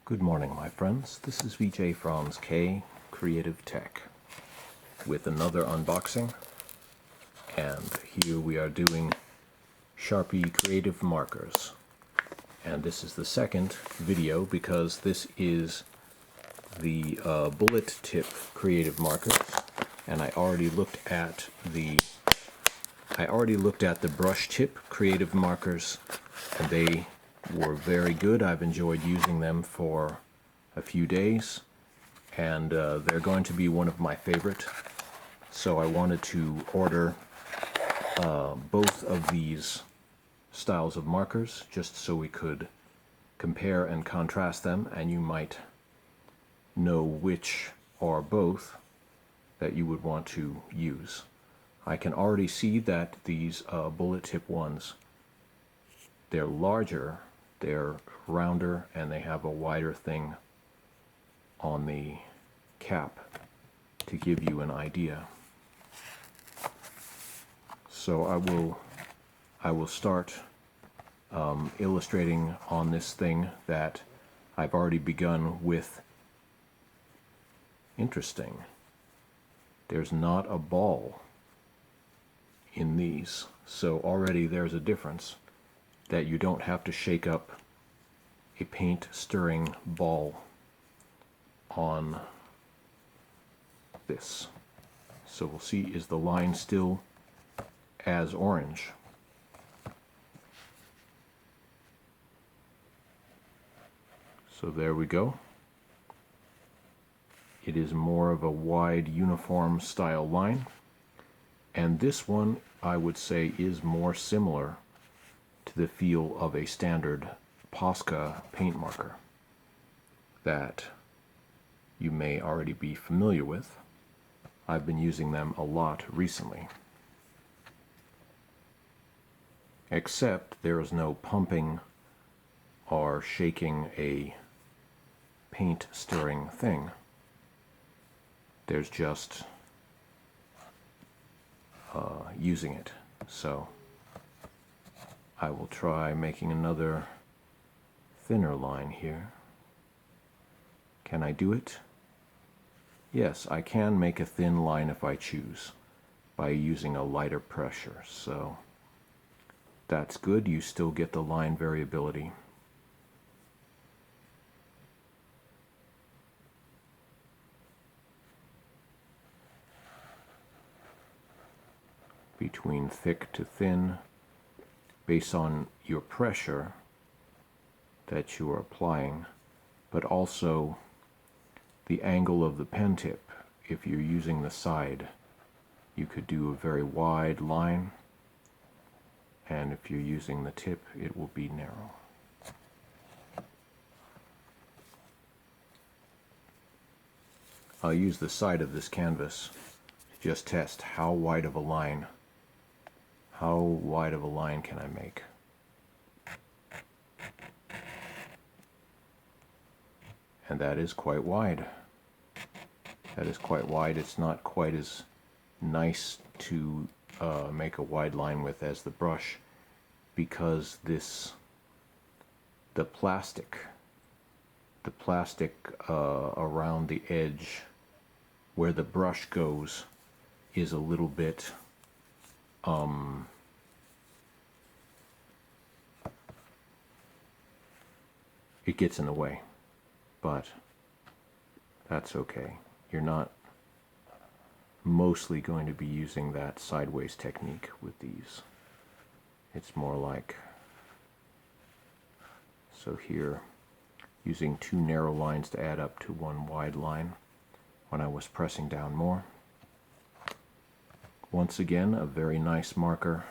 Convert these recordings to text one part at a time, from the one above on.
Good morning, my friends. This is VJ Franz K, Creative Tech, with another unboxing. And here we are doing Sharpie creative markers. And this is the second video because this is the bullet tip creative markers. And I already looked at the brush tip creative markers, and they were very good. I've enjoyed using them for a few days, and they're going to be one of my favorite. So I wanted to order both of these styles of markers just so we could compare and contrast them, and you might know which or both that you would want to use. I can already see that these bullet tip ones, they're larger, they're rounder, and they have a wider thing on the cap to give you an idea. So I will start illustrating on this thing that I've already begun with. Interesting. There's not a ball in these, so already there's a difference, that you don't have to shake up a paint stirring ball on this. So we'll see, is the line still as orange? So there we go. It is more of a wide uniform style line, and this one I would say is more similar to the feel of a standard Posca paint marker that you may already be familiar with. I've been using them a lot recently. Except there is no pumping or shaking a paint stirring thing. There's just using it. So I will try making another thinner line here. Can I do it? Yes, I can make a thin line if I choose by using a lighter pressure. So that's good. You still get the line variability. Between thick to thin, based on your pressure that you are applying, but also the angle of the pen tip. If you're using the side, you could do a very wide line, and if you're using the tip, it will be narrow. I'll use the side of this canvas to just test how wide of a line can I make. And that is quite wide. That is quite wide. It's not quite as nice to make a wide line with as the brush, because the plastic around the edge where the brush goes is a little bit it gets in the way, but that's okay. You're not mostly going to be using that sideways technique with these. It's more like, so here, using two narrow lines to add up to one wide line when I was pressing down more. Once again, a very nice marker.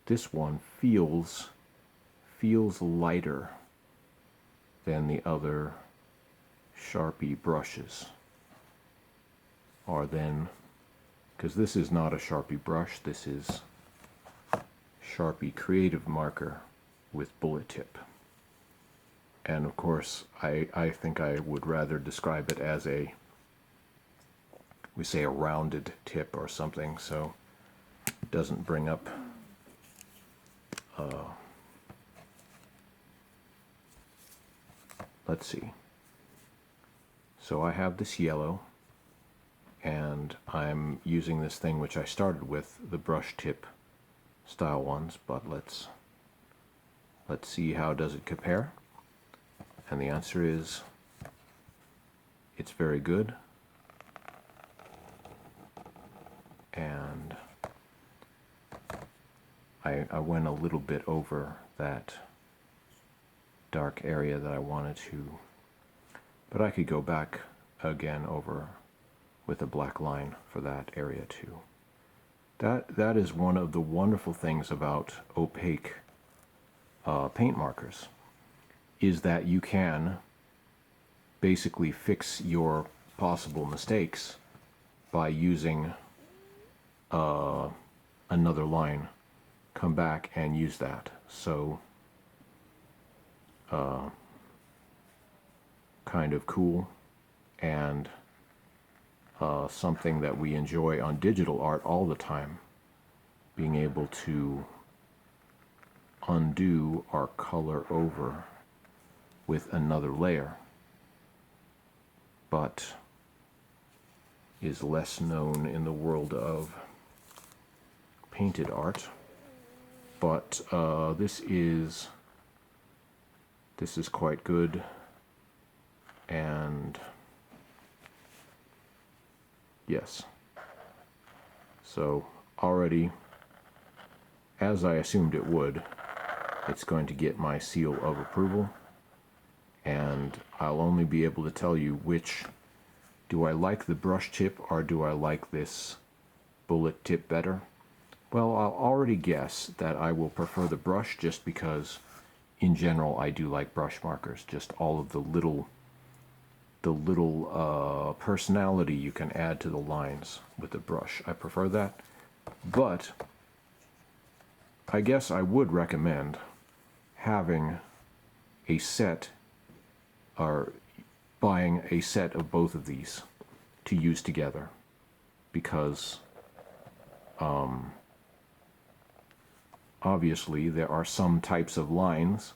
This one feels lighter than the other Sharpie brushes, or then, because this is not a Sharpie brush, this is Sharpie creative marker with bullet tip. And of course, I think I would rather describe it as we say a rounded tip or something, so it doesn't bring up let's see. So I have this yellow, and I'm using this thing which I started with, the brush tip style ones, but let's see how does it compare. And the answer is it's very good. And I went a little bit over that dark area that I wanted to, but I could go back again over with a black line for that area too. That is one of the wonderful things about opaque paint markers, is that you can basically fix your possible mistakes by using another line. Come back and use that. So kind of cool, and something that we enjoy on digital art all the time, being able to undo our color over with another layer, but is less known in the world of painted art. But this is quite good, and yes, so already, as I assumed it would, it's going to get my seal of approval, and I'll only be able to tell you which, do I like the brush tip or do I like this bullet tip better? Well, I'll already guess that I will prefer the brush, just because in general I do like brush markers, just all of the little personality you can add to the lines with the brush. I prefer that, but I guess I would recommend having a set, or buying a set of both of these to use together, because obviously there are some types of lines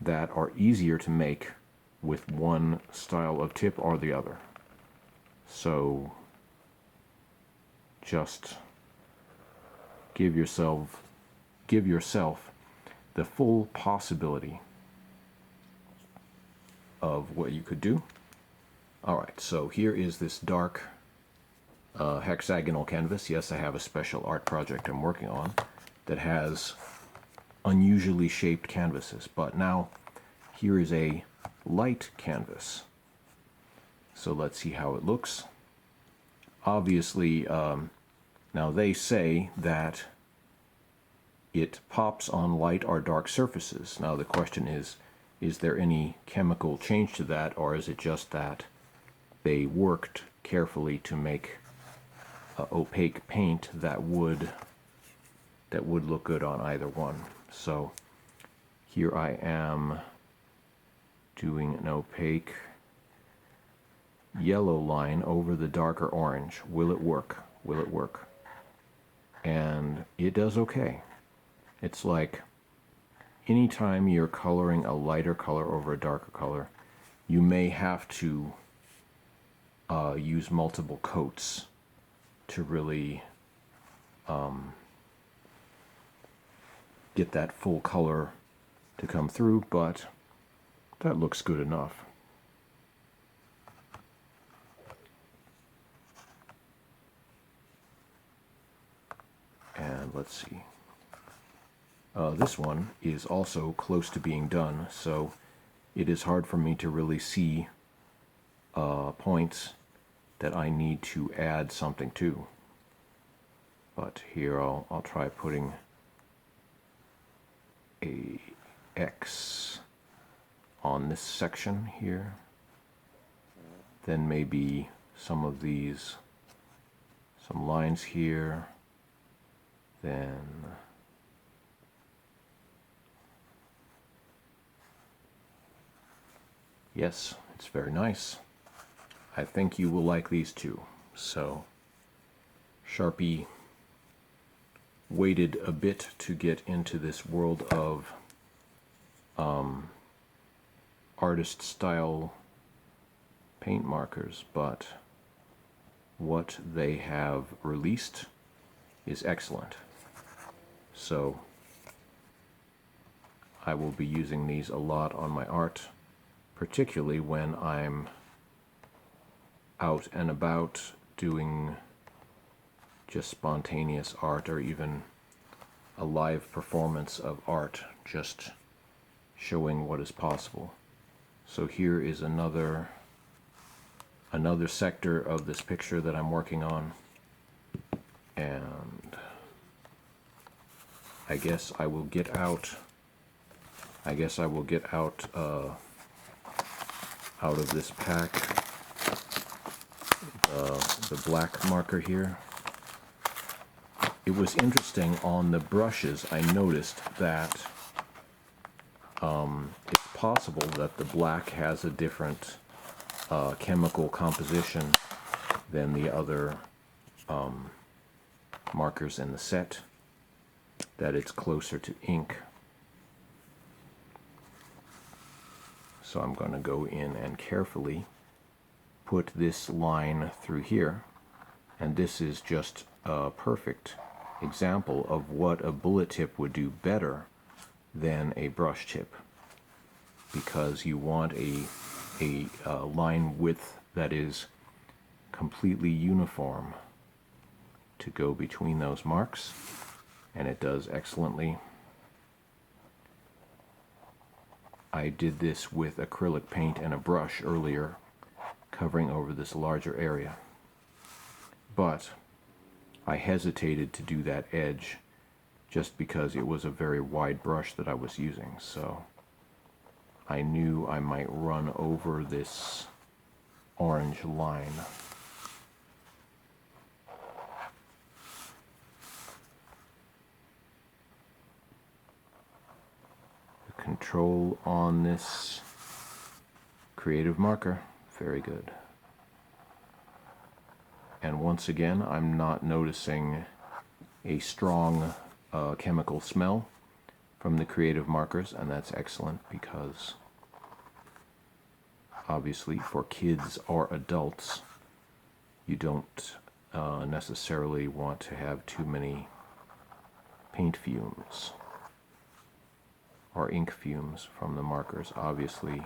that are easier to make with one style of tip or the other. So just give yourself the full possibility of what you could do. Alright, so here is this dark hexagonal canvas. Yes, I have a special art project I'm working on that has unusually shaped canvases, but now here is a light canvas. So let's see how it looks. Obviously, now they say that it pops on light or dark surfaces. Now the question is there any chemical change to that, or is it just that they worked carefully to make opaque paint that would look good on either one? So here I am doing an opaque yellow line over the darker orange. Will it work? Will it work? And it does okay. It's like anytime you're coloring a lighter color over a darker color, you may have to use multiple coats to really get that full color to come through, but that looks good enough. And let's see. This one is also close to being done, so it is hard for me to really see points that I need to add something to. But here I'll try putting a X on this section here. Then maybe some of these, some lines here. Then yes, it's very nice. I think you will like these too. So Sharpie waited a bit to get into this world of artist style paint markers, but what they have released is excellent. So I will be using these a lot on my art, particularly when I'm out and about doing just spontaneous art, or even a live performance of art, just showing what is possible. So here is another sector of this picture that I'm working on, and I guess I will get out out of this pack the black marker here. It was interesting on the brushes. I noticed that it's possible that the black has a different chemical composition than the other markers in the set, that it's closer to ink. So I'm going to go in and carefully put this line through here, and this is just a perfect example of what a bullet tip would do better than a brush tip, because you want a line width that is completely uniform to go between those marks, and it does excellently. I did this with acrylic paint and a brush earlier, covering over this larger area, but I hesitated to do that edge just because it was a very wide brush that I was using, so I knew I might run over this orange line. The control on this creative marker, very good. And once again, I'm not noticing a strong chemical smell from the creative markers, and that's excellent, because obviously for kids or adults, you don't necessarily want to have too many paint fumes or ink fumes from the markers. Obviously,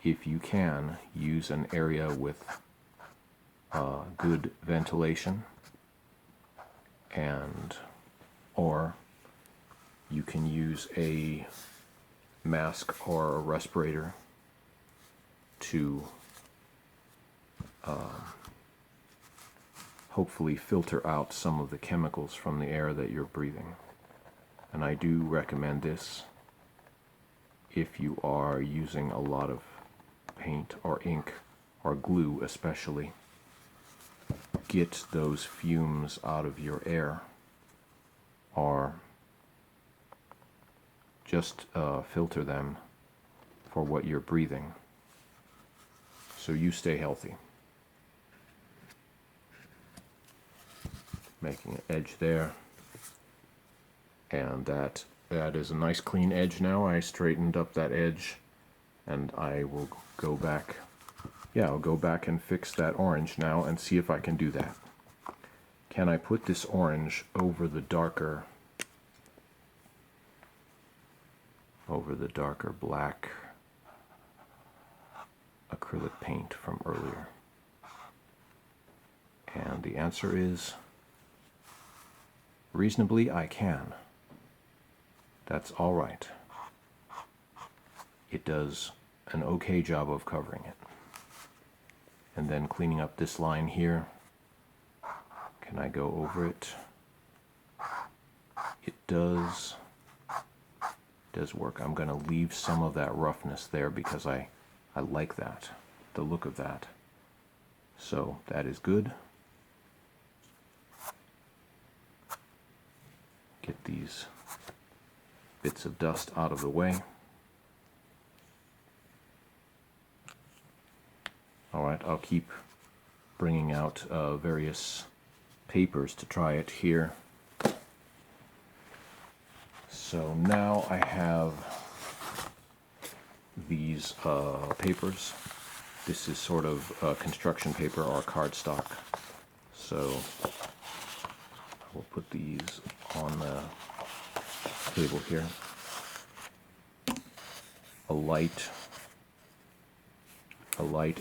if you can, use an area with good ventilation, and or you can use a mask or a respirator to hopefully filter out some of the chemicals from the air that you're breathing. And I do recommend this if you are using a lot of paint or ink or glue especially. Get those fumes out of your air, or just filter them for what you're breathing, so you stay healthy. Making an edge there, and that is a nice clean edge now. I straightened up that edge, and I will go back. Yeah, I'll go back and fix that orange now and see if I can do that. Can I put this orange over the darker black acrylic paint from earlier? And the answer is reasonably I can. That's all right. It does an okay job of covering it. And then cleaning up this line here. Can I go over it? It does work. I'm going to leave some of that roughness there because I like that, the look of that. So that is good. Get these bits of dust out of the way. Alright, I'll keep bringing out various papers to try it here. So now I have these papers. This is sort of construction paper or cardstock. So I will put these on the table here. A light,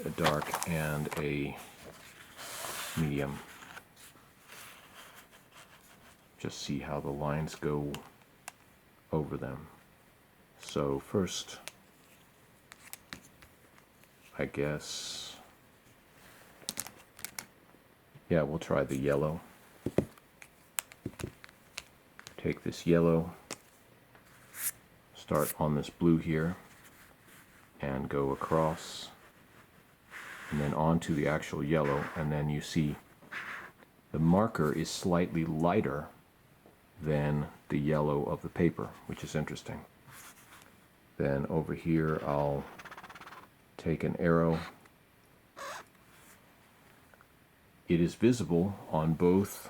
a dark, and a medium. Just see how the lines go over them. So first, I guess, yeah, we'll try the yellow. Take this yellow, start on this blue here, and go across, and then onto the actual yellow, and then you see the marker is slightly lighter than the yellow of the paper, which is interesting. Then over here I'll take an arrow. It is visible on both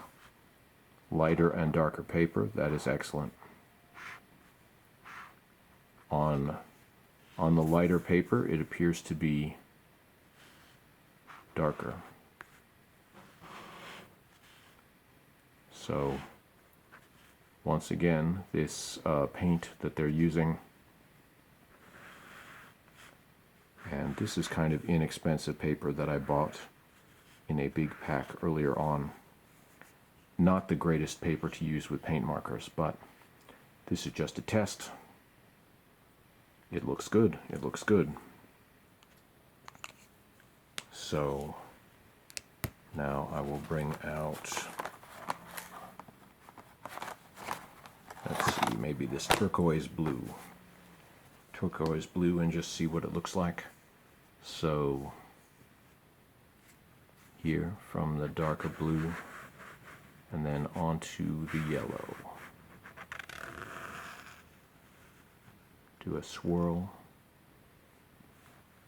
lighter and darker paper. That is excellent. On the lighter paper, it appears to be darker. So once again, this paint that they're using, and this is kind of inexpensive paper that I bought in a big pack earlier on. Not the greatest paper to use with paint markers, but this is just a test. It looks good. It looks good. So now I will bring out, let's see, maybe this turquoise blue, and just see what it looks like. So here from the darker blue and then onto the yellow. Do a swirl.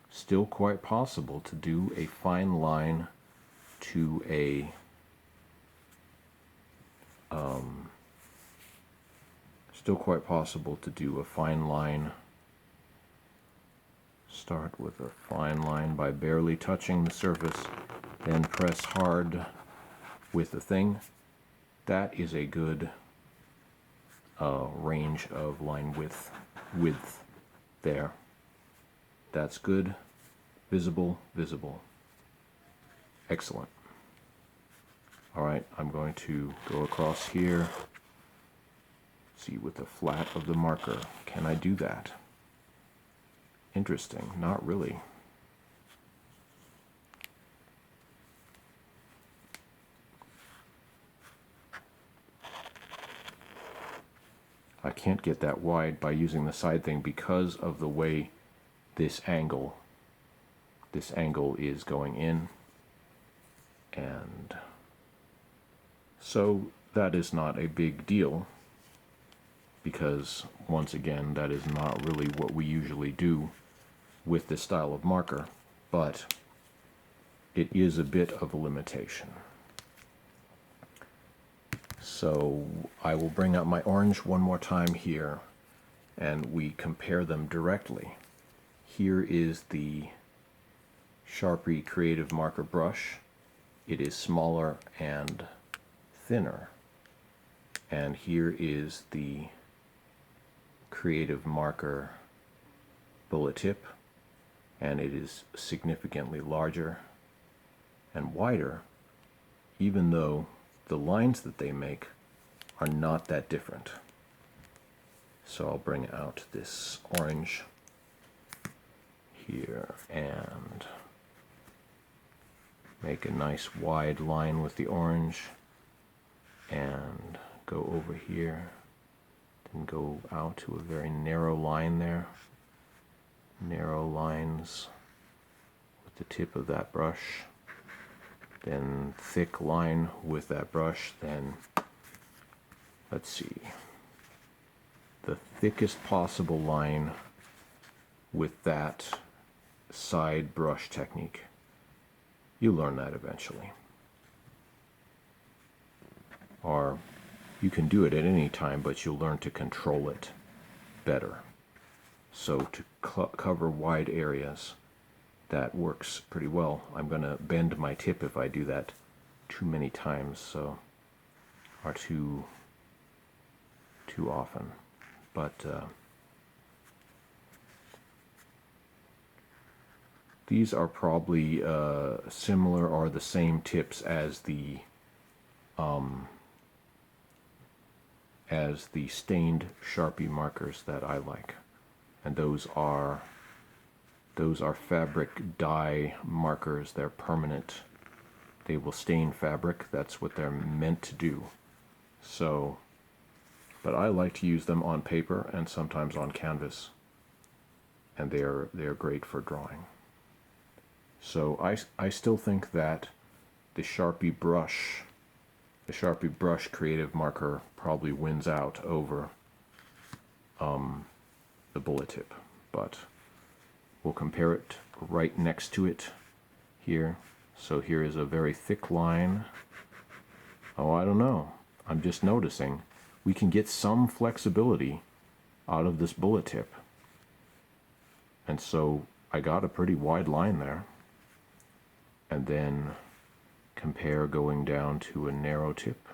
Still quite possible to do a fine line to a start with a fine line by barely touching the surface, then press hard with the thing. That is a good range of line width there. That's good. Visible, visible. Excellent. All right, I'm going to go across here. See with the flat of the marker. Can I do that? Interesting. Not really. I can't get that wide by using the side thing because of the way this angle is going in. And so that is not a big deal, because once again, that is not really what we usually do with this style of marker, but it is a bit of a limitation. So I will bring out my orange one more time here, and we compare them directly. Here is the Sharpie Creative Marker brush. It is smaller and thinner. And here is the Creative Marker bullet tip, and it is significantly larger and wider, even though the lines that they make are not that different. So I'll bring out this orange here and make a nice wide line with the orange, and go over here, then go out to a very narrow line there. Narrow lines with the tip of that brush, then thick line with that brush, then let's see, the thickest possible line with that side brush technique. You learn that eventually. Or you can do it at any time, but you'll learn to control it better. So to cover wide areas, that works pretty well. I'm going to bend my tip if I do that too many times, so or too often. But these are probably similar or the same tips as the stained Sharpie markers that I like, and those are fabric dye markers. They're permanent. They will stain fabric. That's what they're meant to do. So, but I like to use them on paper and sometimes on canvas, and they're great for drawing. So I still think that the Sharpie brush creative marker probably wins out over the bullet tip, but we'll compare it right next to it here. So here is a very thick line. Oh, I don't know. I'm just noticing we can get some flexibility out of this bullet tip. And so I got a pretty wide line there. And then compare going down to a narrow tip.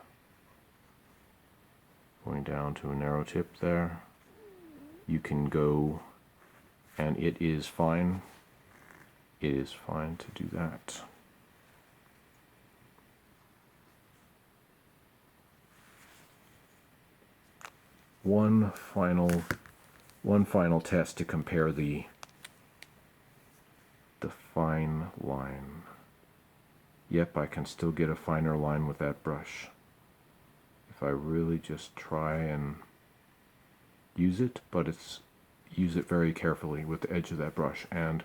Going down to a narrow tip there. You can go, and it is fine. It is fine to do that. One final test to compare the fine line. Yep, I can still get a finer line with that brush. If I really just try and use it, but use it very carefully with the edge of that brush. And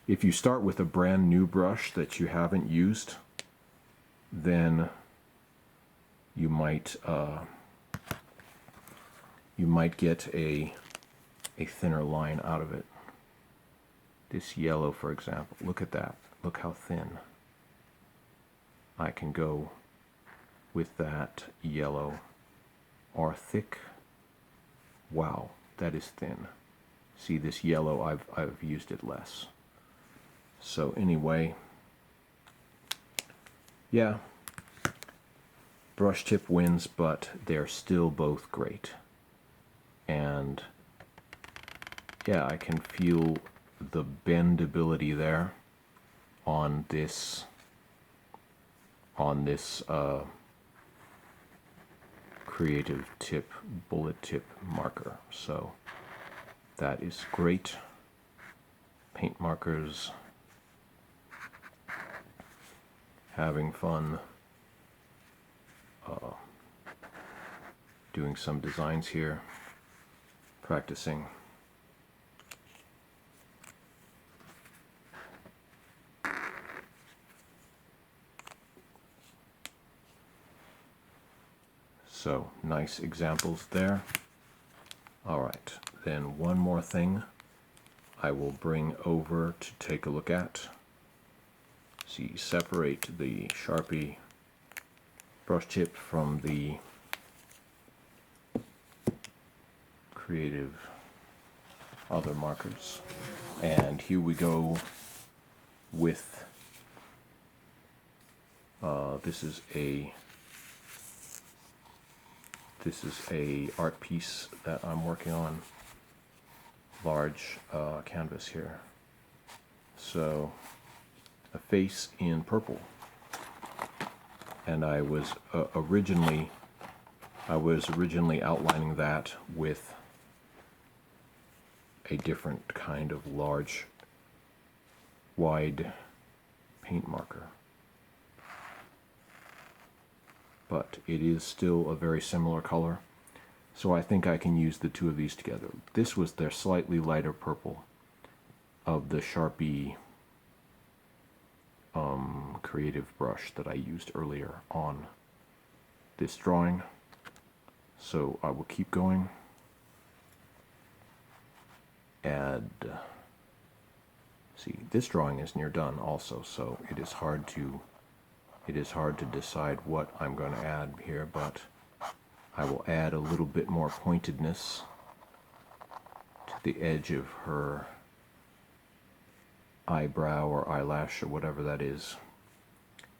if you start with a brand new brush that you haven't used, then you might get a thinner line out of it. This yellow, for example, look at that. Look how thin. I can go with that yellow or thick. Wow, that is thin. See, this yellow, I've used it less. So anyway, yeah, brush tip wins, but they're still both great. And yeah, I can feel the bendability there on this creative tip, bullet tip marker. So that is great. Paint markers, having fun doing some designs here, practicing. So, nice examples there. All right, then one more thing I will bring over to take a look at. See, separate the Sharpie brush tip from the creative other markers. And here we go with, this is a art piece that I'm working on, large canvas here. So a face in purple, and I was originally outlining that with a different kind of large, wide paint marker. But it is still a very similar color, so I think I can use the two of these together. This was their slightly lighter purple of the Sharpie creative brush that I used earlier on this drawing. So I will keep going. Add, see, this drawing is near done also, so it is hard to decide what I'm going to add here, but I will add a little bit more pointedness to the edge of her eyebrow or eyelash or whatever that is.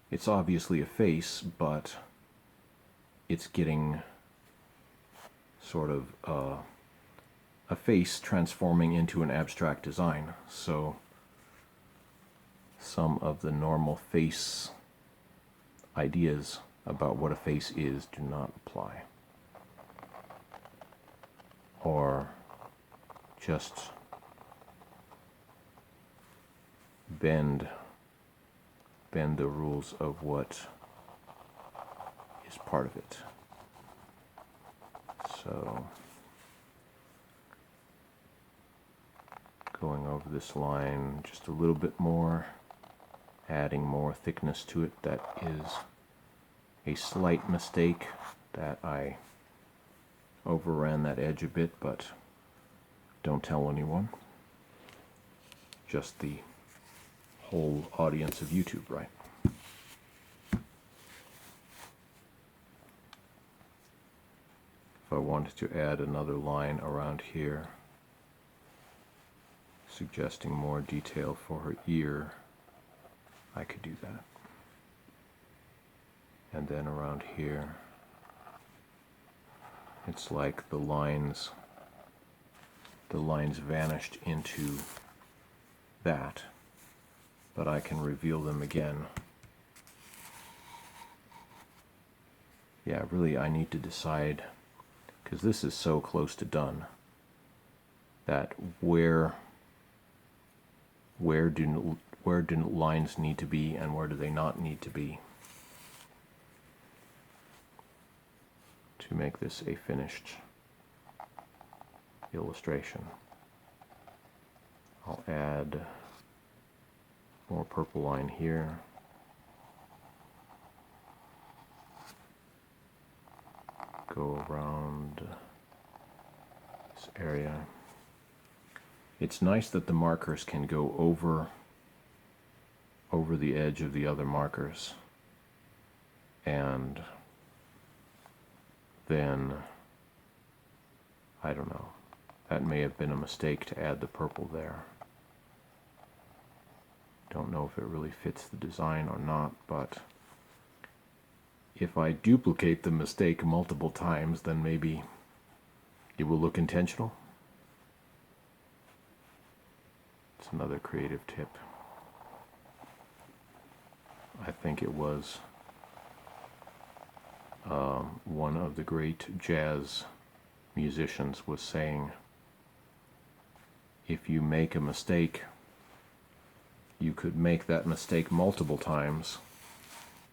It's obviously a face, but it's getting sort of a face transforming into an abstract design. So some of the normal face ideas about what a face is do not apply. Or just bend the rules of what is part of it. So going over this line just a little bit more, adding more thickness to it. That is a slight mistake that I overran that edge a bit, but don't tell anyone. Just the whole audience of YouTube, right? If I wanted to add another line around here, suggesting more detail for her ear, I could do that. And then around here, it's like the lines vanished into that, but I can reveal them again. Yeah, really I need to decide, because this is so close to done, that where do lines need to be and where do they not need to be to make this a finished illustration. I'll add more purple line here. Go around this area. It's nice that the markers can go over the edge of the other markers, and then I don't know, that may have been a mistake to add the purple there. Don't know if it really fits the design or not, but if I duplicate the mistake multiple times, then maybe it will look intentional. It's another creative tip. I think it was one of the great jazz musicians was saying, if you make a mistake, you could make that mistake multiple times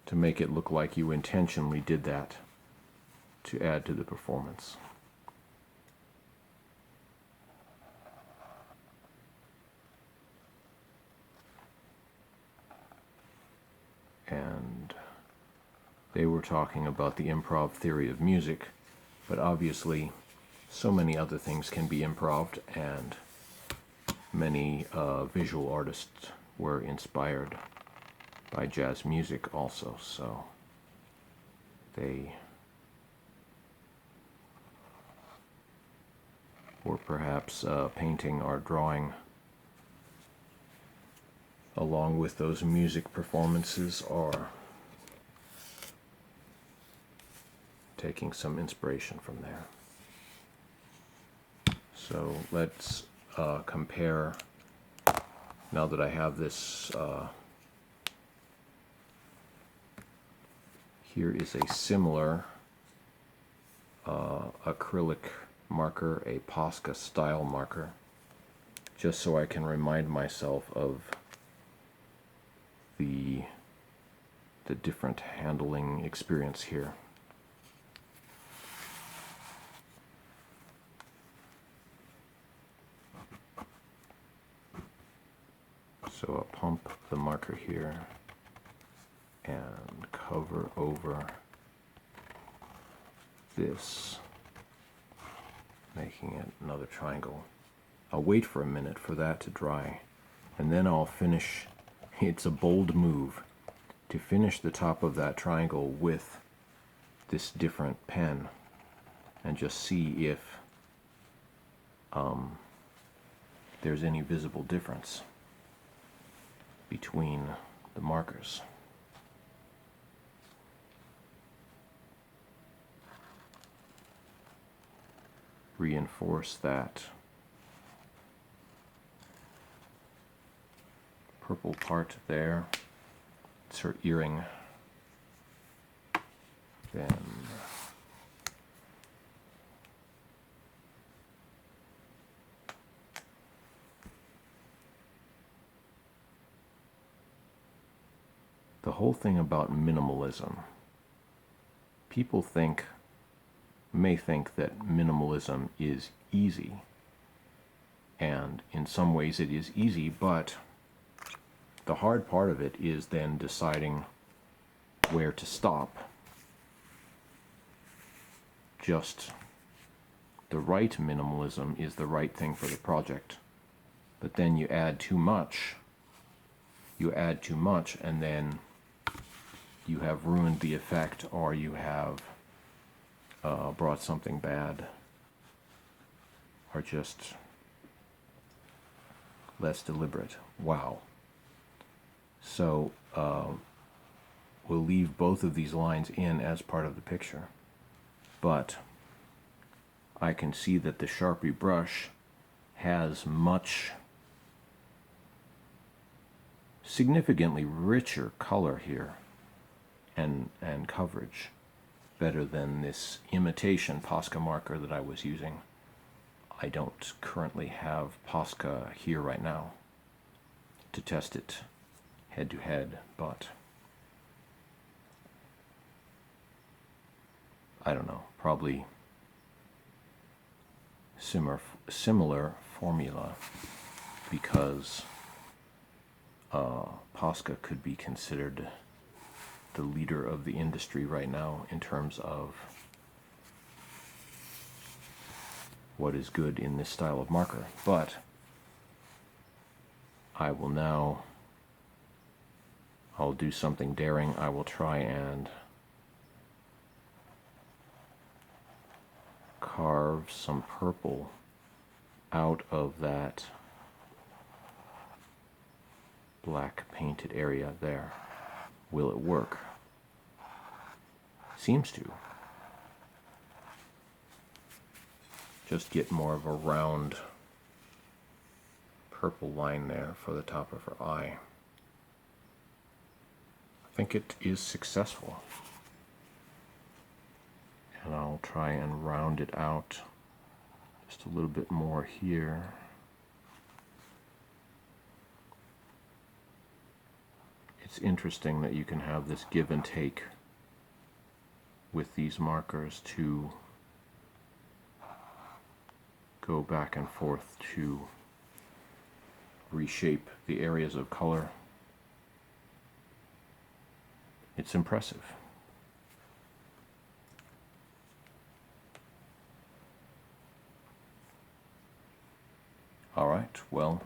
to make it look like you intentionally did that to add to the performance. And they were talking about the improv theory of music, but obviously so many other things can be improved, and many visual artists were inspired by jazz music also, so they were perhaps painting or drawing along with those music performances, or taking some inspiration from there. So let's compare, now that I have this, here is a similar acrylic marker, a Posca style marker, just so I can remind myself of the different handling experience here. So I'll pump the marker here and cover over this, making it another triangle. I'll wait for a minute for that to dry, and then I'll finish. It's a bold move to finish the top of that triangle with this different pen and just see if there's any visible difference between the markers. Reinforce that purple part there. It's her earring. Then the whole thing about minimalism. People may think that minimalism is easy, and in some ways it is easy, but the hard part of it is then deciding where to stop. Just the right minimalism is the right thing for the project, but then you add too much, and then you have ruined the effect, or you have brought something bad, or just less deliberate. Wow. So we'll leave both of these lines in as part of the picture, but I can see that the Sharpie brush has much significantly richer color here and coverage, better than this imitation Posca marker that I was using. I don't currently have Posca here right now to test it head to head, but I don't know, probably similar formula, because Posca could be considered the leader of the industry right now in terms of what is good in this style of marker. But I'll do something daring. I will try and carve some purple out of that black painted area there. Will it work? Seems to. Just get more of a round purple line there for the top of her eye. I think it is successful. And I'll try and round it out just a little bit more here. It's interesting that you can have this give and take with these markers to go back and forth to reshape the areas of color. It's impressive. All right, well,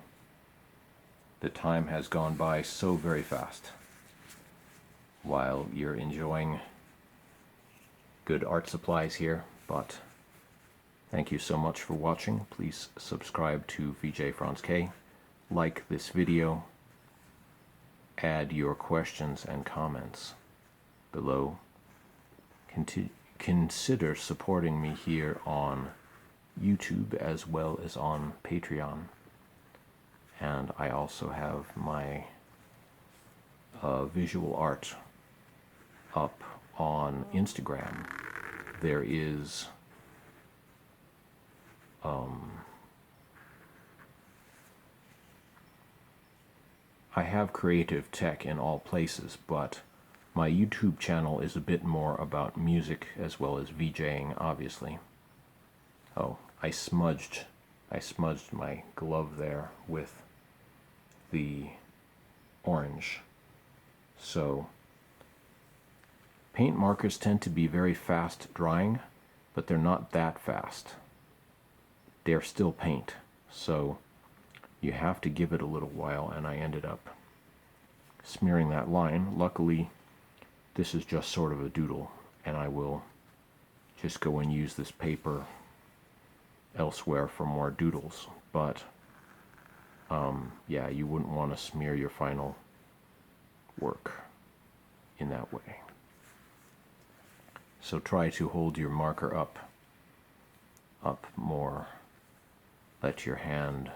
the time has gone by so very fast while you're enjoying good art supplies here, but thank you so much for watching. Please subscribe to VJ Franz K, like this video, add your questions and comments below. Consider supporting me here on YouTube as well as on Patreon. And I also have my visual art up on Instagram. There is I have creative tech in all places, but my YouTube channel is a bit more about music as well as VJing, obviously. Oh, I smudged my glove there with the orange. So paint markers tend to be very fast drying, but they're not that fast. They're still paint, so you have to give it a little while, and I ended up smearing that line. Luckily, this is just sort of a doodle, and I will just go and use this paper elsewhere for more doodles, but yeah, you wouldn't want to smear your final work in that way. So try to hold your marker up more. Let your hand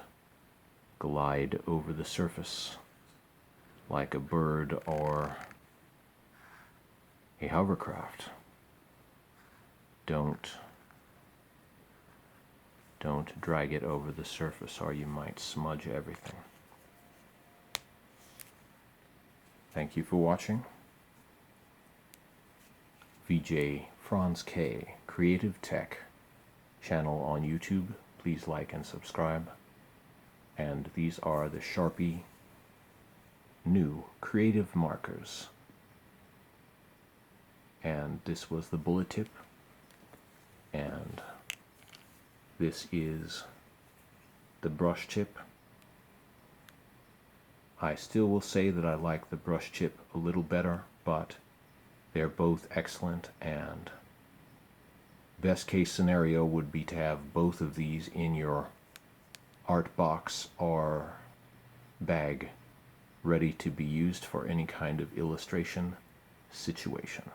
glide over the surface like a bird or a hovercraft. Don't drag it over the surface or you might smudge everything. Thank you for watching. VJ Franz K. Creative Tech channel on YouTube. Please like and subscribe. And these are the Sharpie new creative markers. And this was the bullet tip. And this is the brush tip. I still will say that I like the brush tip a little better, but they're both excellent, and best case scenario would be to have both of these in your art box or bag ready to be used for any kind of illustration situation.